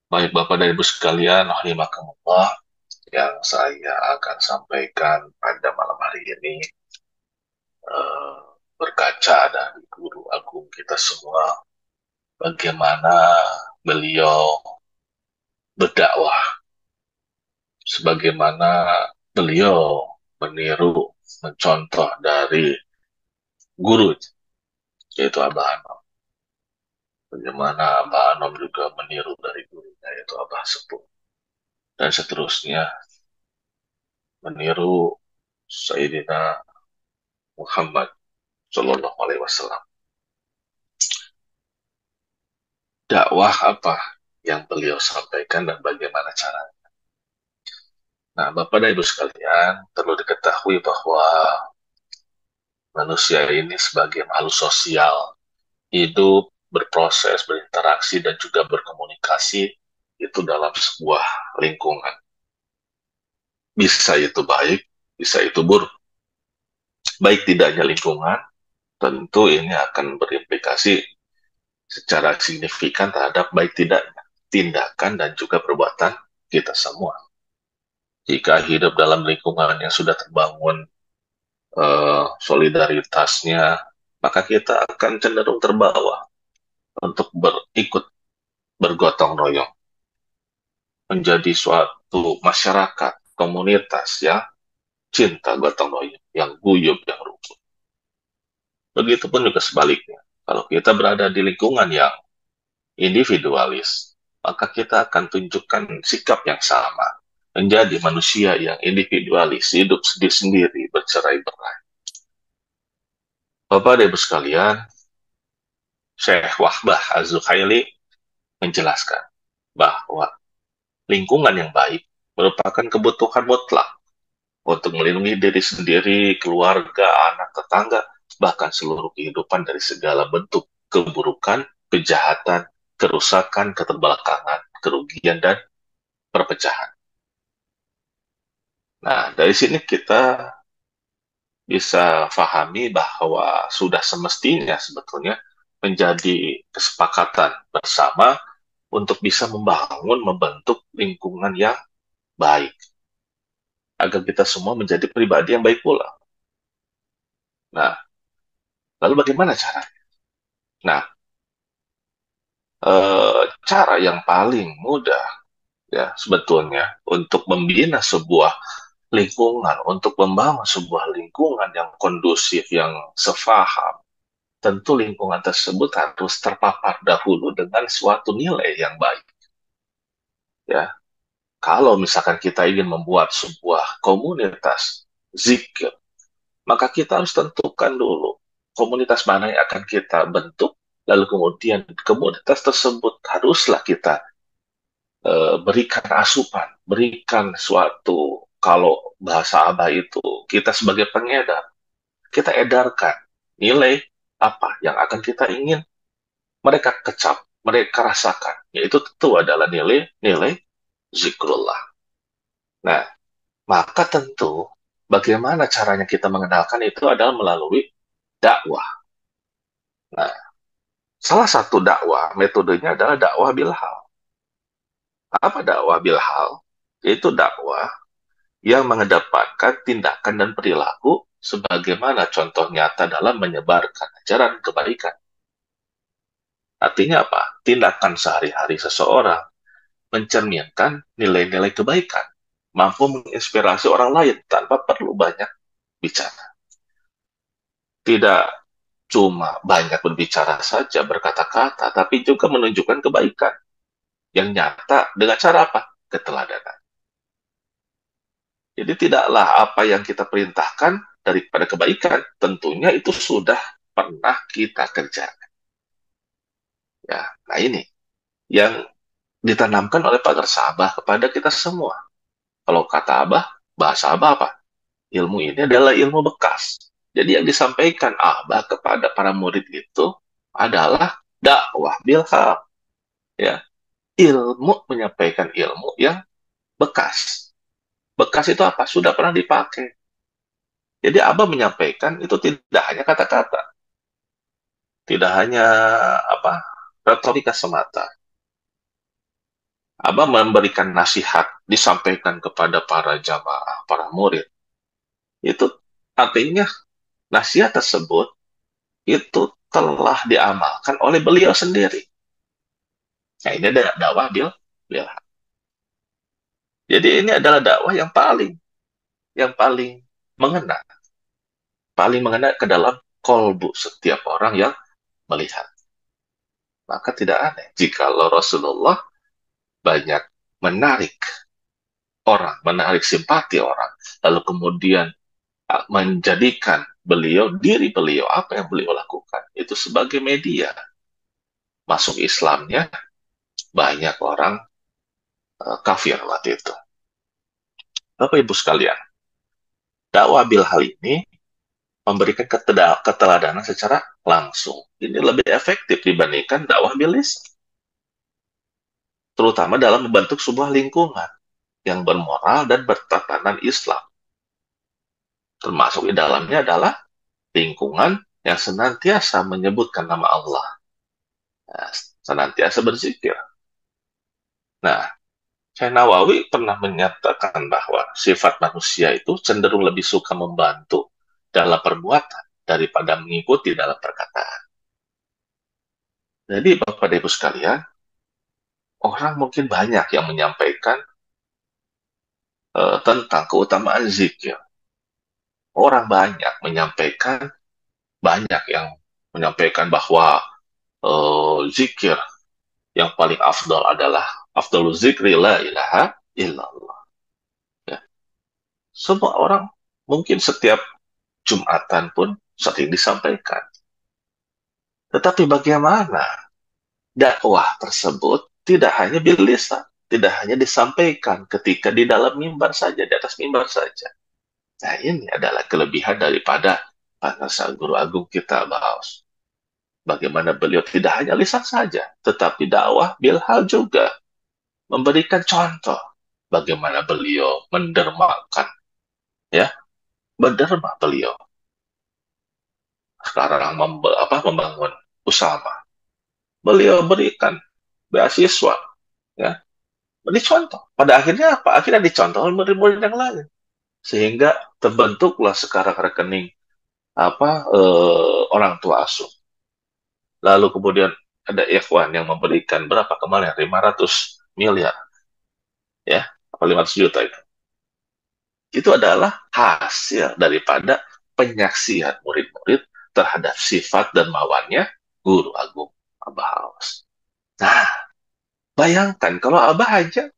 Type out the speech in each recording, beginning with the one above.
Baik Bapak dan Ibu sekalian, rahimakumullah, yang saya akan sampaikan pada malam hari ini eh, berkaca dari guru agung kita semua, bagaimana beliau berdakwah, sebagaimana beliau meniru, mencontoh dari guru, yaitu Abah Anom. Bagaimana Abah Anom juga meniru dari gurunya, yaitu Abah Sepuh. Dan seterusnya, meniru Sayyidina Muhammad Sallallahu Alaihi Wasallam. Dakwah apa yang beliau sampaikan dan bagaimana caranya. Nah, Bapak dan Ibu sekalian, perlu diketahui bahwa manusia ini sebagai makhluk sosial, hidup, berproses, berinteraksi, dan juga berkomunikasi itu dalam sebuah lingkungan. Bisa itu baik, bisa itu buruk. Baik tidaknya lingkungan, tentu ini akan berimplikasi secara signifikan terhadap baik tidaknya tindakan dan juga perbuatan kita semua. Jika hidup dalam lingkungan yang sudah terbangun solidaritasnya, maka kita akan cenderung terbawa untuk berikut bergotong royong menjadi suatu masyarakat, komunitas yang cinta gotong royong, yang guyup, yang rukun. Begitupun juga sebaliknya. Kalau kita berada di lingkungan yang individualis, maka kita akan tunjukkan sikap yang sama. Menjadi manusia yang individualis, hidup sendiri-sendiri, bercerai-berai. Bapak dan Ibu sekalian, Syekh Wahbah Az-Zuhaili menjelaskan bahwa lingkungan yang baik merupakan kebutuhan mutlak untuk melindungi diri sendiri, keluarga, anak, tetangga, bahkan seluruh kehidupan dari segala bentuk keburukan, kejahatan, kerusakan, keterbelakangan, kerugian, dan perpecahan. Nah, dari sini kita bisa pahami bahwa sudah semestinya sebetulnya menjadi kesepakatan bersama untuk bisa membangun, membentuk lingkungan yang baik, agar kita semua menjadi pribadi yang baik pula. Nah, lalu bagaimana caranya? Nah, cara yang paling mudah ya sebetulnya untuk membina sebuah lingkungan, untuk membangun sebuah lingkungan yang kondusif, yang sefaham, tentu lingkungan tersebut harus terpapar dahulu dengan suatu nilai yang baik. Ya, kalau misalkan kita ingin membuat sebuah komunitas zikir, maka kita harus tentukan dulu komunitas mana yang akan kita bentuk, lalu kemudian komunitas tersebut haruslah kita berikan asupan, berikan suatu, kalau bahasa Abah itu, kita sebagai pengedar, kita edarkan nilai apa yang akan kita ingin mereka kecap, mereka rasakan, yaitu tentu adalah nilai-nilai zikrullah. Nah, maka tentu bagaimana caranya kita mengenalkan itu adalah melalui dakwah. Nah, salah satu dakwah, metodenya adalah dakwah bilhal. Apa dakwah bilhal? Yaitu dakwah yang mengedepankan tindakan dan perilaku sebagaimana contoh nyata dalam menyebarkan ajaran kebaikan. Artinya apa? Tindakan sehari-hari seseorang mencerminkan nilai-nilai kebaikan, mampu menginspirasi orang lain tanpa perlu banyak bicara. Tidak cuma banyak berbicara saja, berkata-kata, tapi juga menunjukkan kebaikan yang nyata dengan cara apa? Keteladanan. Jadi tidaklah apa yang kita perintahkan daripada kebaikan, tentunya itu sudah pernah kita kerjakan. Ya, nah ini yang ditanamkan oleh Pak Sabah kepada kita semua. Kalau kata Abah, bahasa Abah apa? Ilmu ini adalah ilmu bekas. Jadi yang disampaikan Abah kepada para murid itu adalah dakwah bilham. Ya, ilmu, menyampaikan ilmu yang bekas. Bekas itu apa? Sudah pernah dipakai. Jadi Abah menyampaikan itu tidak hanya kata-kata, tidak hanya apa retorika semata, Abah memberikan nasihat, disampaikan kepada para jamaah, para murid. Itu artinya nasihat tersebut itu telah diamalkan oleh beliau sendiri. Nah, ini adalah dakwah bil. Jadi ini adalah dakwah yang paling mengena, paling mengena ke dalam kolbu setiap orang yang melihat. Maka tidak aneh jika Rasulullah banyak menarik orang, menarik simpati orang, lalu kemudian menjadikan diri beliau, apa yang beliau lakukan, itu sebagai media. Masuk Islamnya, banyak orang kafir waktu itu. Bapak Ibu sekalian, dakwah bil hal ini memberikan keteladanan secara langsung. Ini lebih efektif dibandingkan dakwah bil lisan, terutama dalam membentuk sebuah lingkungan yang bermoral dan bertatanan Islam. Termasuk di dalamnya adalah lingkungan yang senantiasa menyebutkan nama Allah, senantiasa berzikir. Nah, Syekh Nawawi pernah menyatakan bahwa sifat manusia itu cenderung lebih suka membantu dalam perbuatan daripada mengikuti dalam perkataan. Jadi, Bapak dan Ibu sekalian, orang mungkin banyak yang menyampaikan tentang keutamaan zikir. Orang banyak yang menyampaikan bahwa zikir yang paling afdal adalah afdalu zikri la ilaha illallah. Ya. Semua orang mungkin setiap Jumatan pun sering disampaikan. Tetapi bagaimana dakwah tersebut tidak hanya bil lisan, tidak hanya disampaikan ketika di dalam mimbar saja, di atas mimbar saja. Nah, ini adalah kelebihan daripada para guru agung kita, Baos. Bagaimana beliau tidak hanya lisan saja, tetapi dakwah bil hal juga. Memberikan contoh bagaimana beliau mendermakan, ya, menderma beliau. Sekarang membangun Usama. Beliau berikan beasiswa, ya. Ini contoh. Pada akhirnya apa? Akhirnya dicontoh oleh murid-murid yang lain. Sehingga terbentuklah sekarang rekening orang tua asuh. Lalu kemudian ada ikhwan yang memberikan berapa kemarin? 500 miliar. Ya, apa 500 juta itu. Itu adalah hasil daripada penyaksian murid-murid terhadap sifat dan mawannya guru agung Abah Awas. Nah, bayangkan kalau Abah hanya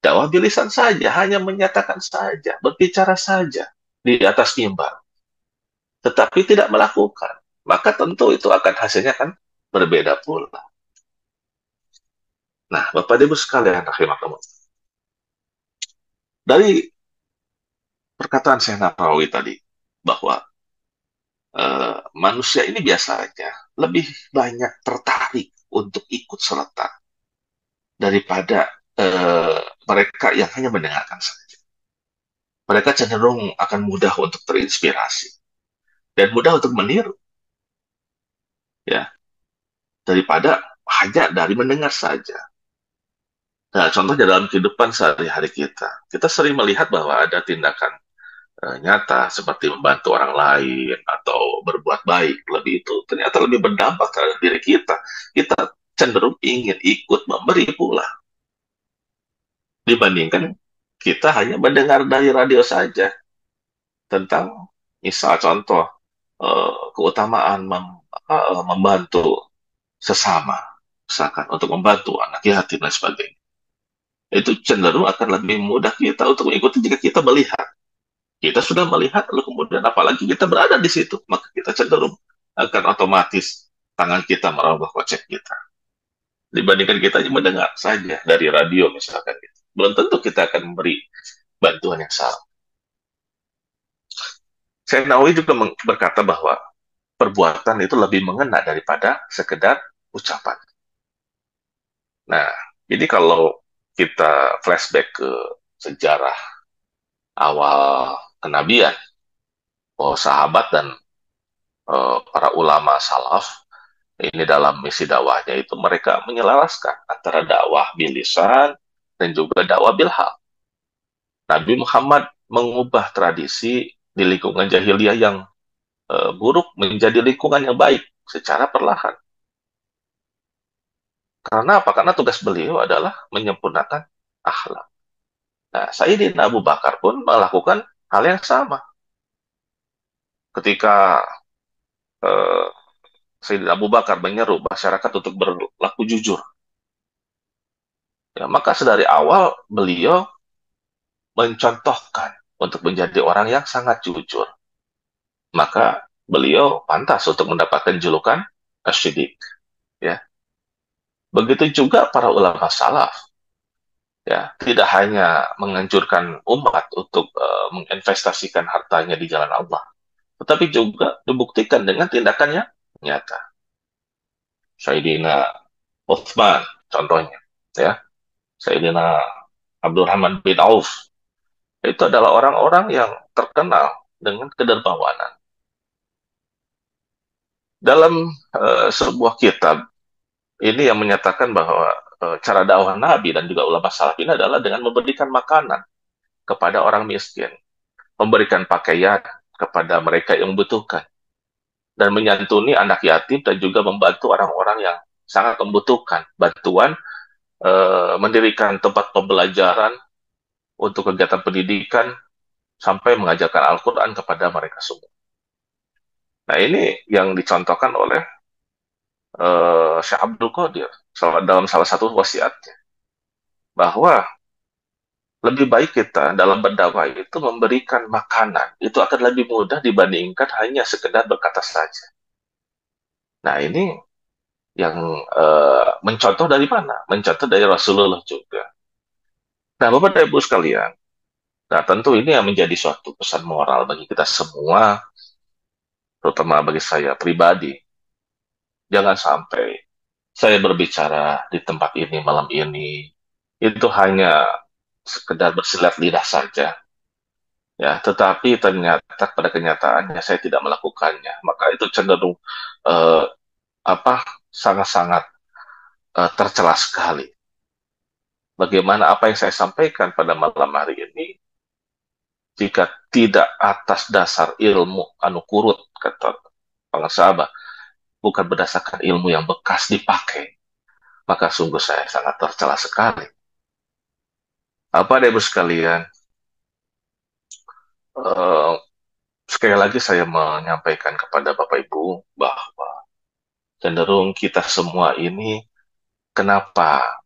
dakwah bilisan saja, hanya menyatakan saja, berbicara saja di atas mimbar, tetapi tidak melakukan, maka tentu itu akan hasilnya kan berbeda pula. Nah, Bapak Ibu sekalian, rahimakumullah. Dari perkataan Syekh Nawawi tadi, bahwa manusia ini biasanya lebih banyak tertarik untuk ikut serta daripada mereka yang hanya mendengarkan saja. Mereka cenderung akan mudah untuk terinspirasi dan mudah untuk meniru, ya, daripada hanya dari mendengar saja. Nah, contohnya dalam kehidupan sehari-hari kita sering melihat bahwa ada tindakan nyata seperti membantu orang lain atau berbuat baik, lebih itu ternyata lebih berdampak terhadap diri kita. Kita cenderung ingin ikut memberi pula dibandingkan kita hanya mendengar dari radio saja tentang misal contoh keutamaan membantu sesama, misalkan untuk membantu anak yatim dan sebagainya. Itu cenderung akan lebih mudah kita untuk mengikuti jika kita melihat. Kita sudah melihat, lalu kemudian apalagi kita berada di situ, maka kita cenderung akan otomatis tangan kita meraba kocek kita. Dibandingkan kita hanya mendengar saja dari radio misalkan. Belum tentu kita akan memberi bantuan yang sama. Syekh Nawawi juga berkata bahwa perbuatan itu lebih mengena daripada sekedar ucapan. Nah, jadi kalau kita flashback ke sejarah awal kenabian, bahwa sahabat dan para ulama salaf Ini dalam misi dakwahnya itu mereka menyelaraskan antara dakwah bil lisan dan juga dakwah bil hal. Nabi Muhammad mengubah tradisi di lingkungan jahiliyah yang buruk menjadi lingkungan yang baik secara perlahan. Karena apa? Karena tugas beliau adalah menyempurnakan akhlak. Nah, Sayyidina Abu Bakar pun melakukan hal yang sama. Ketika eh, Sayyidina Abu Bakar menyeru masyarakat untuk berlaku jujur, ya, maka sedari awal beliau mencontohkan untuk menjadi orang yang sangat jujur. Maka beliau pantas untuk mendapatkan julukan Asy-Siddiq. Ya. Begitu juga para ulama salaf, ya, tidak hanya menganjurkan umat untuk menginvestasikan hartanya di jalan Allah, tetapi juga dibuktikan dengan tindakannya nyata. Sayyidina Uthman contohnya, ya, Sayyidina Abdurrahman bin Auf itu adalah orang-orang yang terkenal dengan kedermawanan. Dalam sebuah kitab ini yang menyatakan bahwa cara dakwah Nabi dan juga ulama salaf ini adalah dengan memberikan makanan kepada orang miskin, memberikan pakaian kepada mereka yang membutuhkan, dan menyantuni anak yatim dan juga membantu orang-orang yang sangat membutuhkan bantuan, mendirikan tempat pembelajaran untuk kegiatan pendidikan sampai mengajarkan Al-Quran kepada mereka semua. Nah, ini yang dicontohkan oleh Syekh Abdul Qadir dalam salah satu wasiatnya, bahwa lebih baik kita dalam berdakwah itu memberikan makanan. Itu akan lebih mudah dibandingkan hanya sekedar berkata saja. Nah, ini yang mencontoh dari mana? Mencontoh dari Rasulullah juga. Nah, Bapak dan Ibu sekalian, nah tentu ini yang menjadi suatu pesan moral bagi kita semua, terutama bagi saya pribadi. Jangan sampai saya berbicara di tempat ini malam ini, itu hanya sekedar bersilat lidah saja. Ya, tetapi ternyata pada kenyataannya saya tidak melakukannya. Maka itu cenderung eh, apa sangat-sangat tercela sekali. Bagaimana apa yang saya sampaikan pada malam hari ini, jika tidak atas dasar ilmu anu kurut, kata para sahabat, bukan berdasarkan ilmu yang bekas dipakai, maka sungguh saya sangat tercela sekali. Apa ada ibu sekalian, eh, sekali lagi saya menyampaikan kepada Bapak Ibu bahwa cenderung kita semua ini kenapa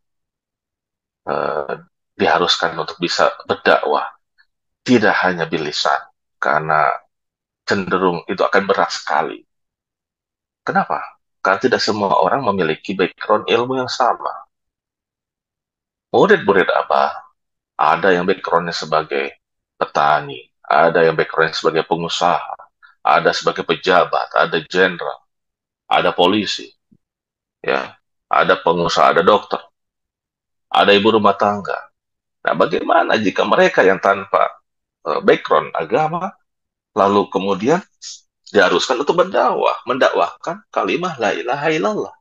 eh, diharuskan untuk bisa berdakwah tidak hanya bilisan, karena cenderung itu akan berat sekali. Kenapa? Karena tidak semua orang memiliki background ilmu yang sama. Murid-murid apa? Ada yang backgroundnya sebagai petani, ada yang backgroundnya sebagai pengusaha, ada sebagai pejabat, ada jenderal, ada polisi, ya, ada pengusaha, ada dokter, ada ibu rumah tangga. Nah, bagaimana jika mereka yang tanpa background agama, lalu kemudian diharuskan untuk berdakwah, mendakwahkan kalimat la ilaha illallah?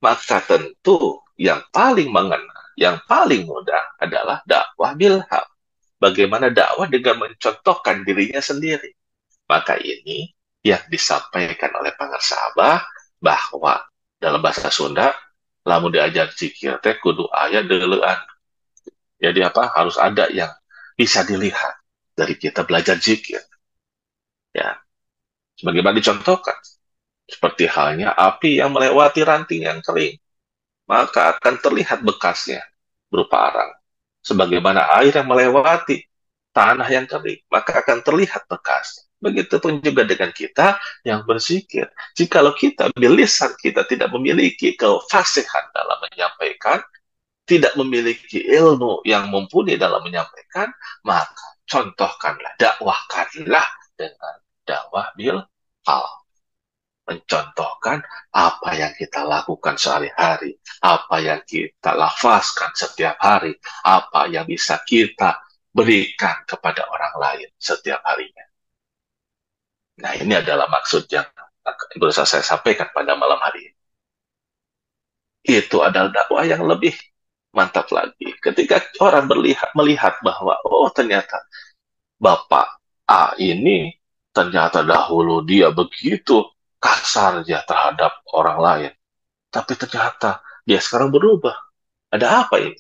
Maka tentu yang paling mengena, yang paling mudah adalah dakwah bilhaq. Bagaimana dakwah dengan mencontohkan dirinya sendiri. Maka ini yang disampaikan oleh para sahabat bahwa dalam bahasa Sunda, lamun diajar zikir teh kudu aya deulean. Jadi apa? Harus ada yang bisa dilihat dari kita belajar zikir. Ya, sebagaimana dicontohkan. Seperti halnya api yang melewati ranting yang kering, maka akan terlihat bekasnya berupa arang. Sebagaimana air yang melewati tanah yang kering, maka akan terlihat bekasnya. Begitupun juga dengan kita yang berzikir. Jikalau kita, bilisan kita tidak memiliki kefasihan dalam menyampaikan, tidak memiliki ilmu yang mumpuni dalam menyampaikan, maka contohkanlah, dakwahkanlah dengan dakwah bil hal. Mencontohkan apa yang kita lakukan sehari-hari, apa yang kita lafazkan setiap hari, apa yang bisa kita berikan kepada orang lain setiap harinya. Nah, ini adalah maksud yang berusaha saya sampaikan pada malam hari ini. Itu adalah dakwah yang lebih mantap lagi. Ketika orang melihat bahwa, oh ternyata Bapak A ini ternyata dahulu dia begitu kasarnya terhadap orang lain. Tapi ternyata dia sekarang berubah. Ada apa ini?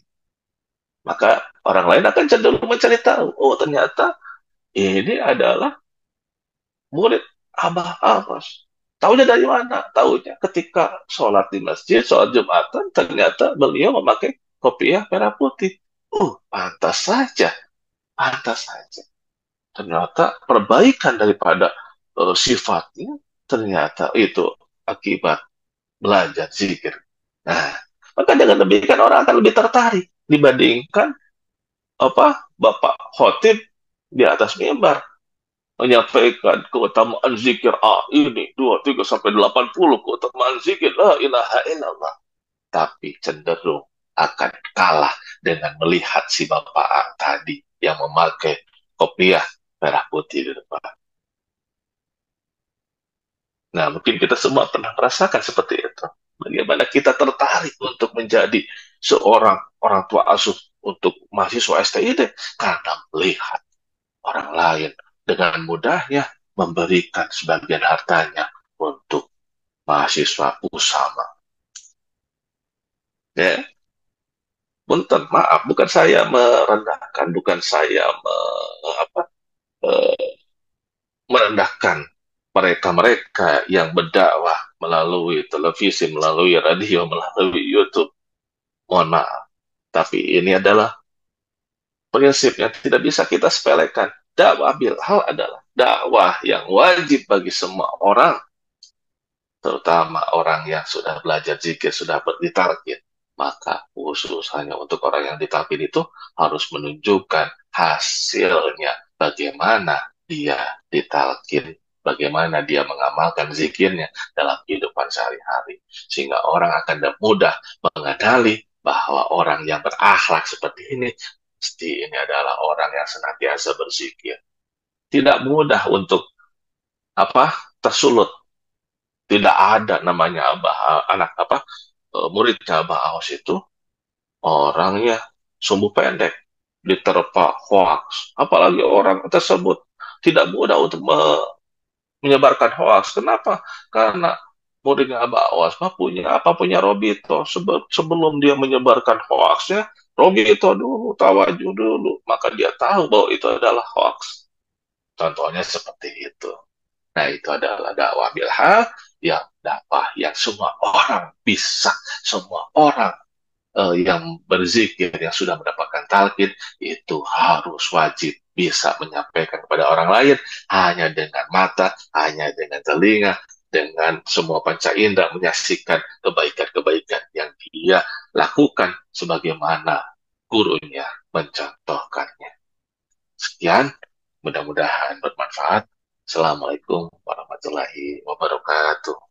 Maka orang lain akan cenderung mencari tahu. Oh ternyata ini adalah murid Abah Abbas. Tahunya dari mana? Tahunya ketika sholat di masjid, sholat Jumatan, ternyata beliau memakai kopiah merah putih. Pantas saja, pantas saja. Ternyata perbaikan daripada sifatnya, ternyata itu akibat belajar zikir. Nah, maka dengan demikian orang akan lebih tertarik dibandingkan Bapak Khotib di atas mimbar menyampaikan keutamaan zikir ini 2 3 sampai 80 keutamaan zikir la ilaha illallah, tapi cenderung akan kalah dengan melihat si Bapak A tadi yang memakai kopiah merah putih di depan. Nah, mungkin kita semua pernah merasakan seperti itu. Bagaimana kita tertarik untuk menjadi seorang orang tua asuh untuk mahasiswa STID karena melihat orang lain dengan mudahnya memberikan sebagian hartanya untuk mahasiswa Usama. Ya, punten, maaf, bukan saya merendahkan, bukan saya eh, merendahkan mereka-mereka yang berdakwah melalui televisi, melalui radio, melalui YouTube. Mohon maaf. Tapi ini adalah prinsip yang tidak bisa kita sepelekan. Dakwah bil hal adalah dakwah yang wajib bagi semua orang, terutama orang yang sudah belajar zikir, sudah ditalkin. Maka khusus hanya untuk orang yang ditalkin itu harus menunjukkan hasilnya. Bagaimana dia ditalkin, bagaimana dia mengamalkan zikirnya dalam kehidupan sehari-hari. Sehingga orang akan mudah mengenali bahwa orang yang berakhlak seperti ini, pasti ini adalah orang yang senantiasa berzikir. Tidak mudah untuk tersulut. Tidak ada namanya anak muridnya Abah Aos itu orangnya sumbu pendek, diterpa hoax. Apalagi orang tersebut tidak mudah untuk menyebarkan hoax. Kenapa? Karena muridnya Abah Awas punya Robito. Sebelum dia menyebarkan hoaxnya, Robito dulu, tawajuh dulu. Maka dia tahu bahwa itu adalah hoax. Contohnya seperti itu. Nah, itu adalah dakwah bilhal, yang dakwah yang semua orang bisa, semua orang yang berzikir, yang sudah mendapatkan talqin, itu harus wajib bisa menyampaikan kepada orang lain hanya dengan mata, hanya dengan telinga, dengan semua panca indera menyaksikan kebaikan-kebaikan yang dia lakukan sebagaimana gurunya mencontohkannya. Sekian, mudah-mudahan bermanfaat. Assalamualaikum warahmatullahi wabarakatuh.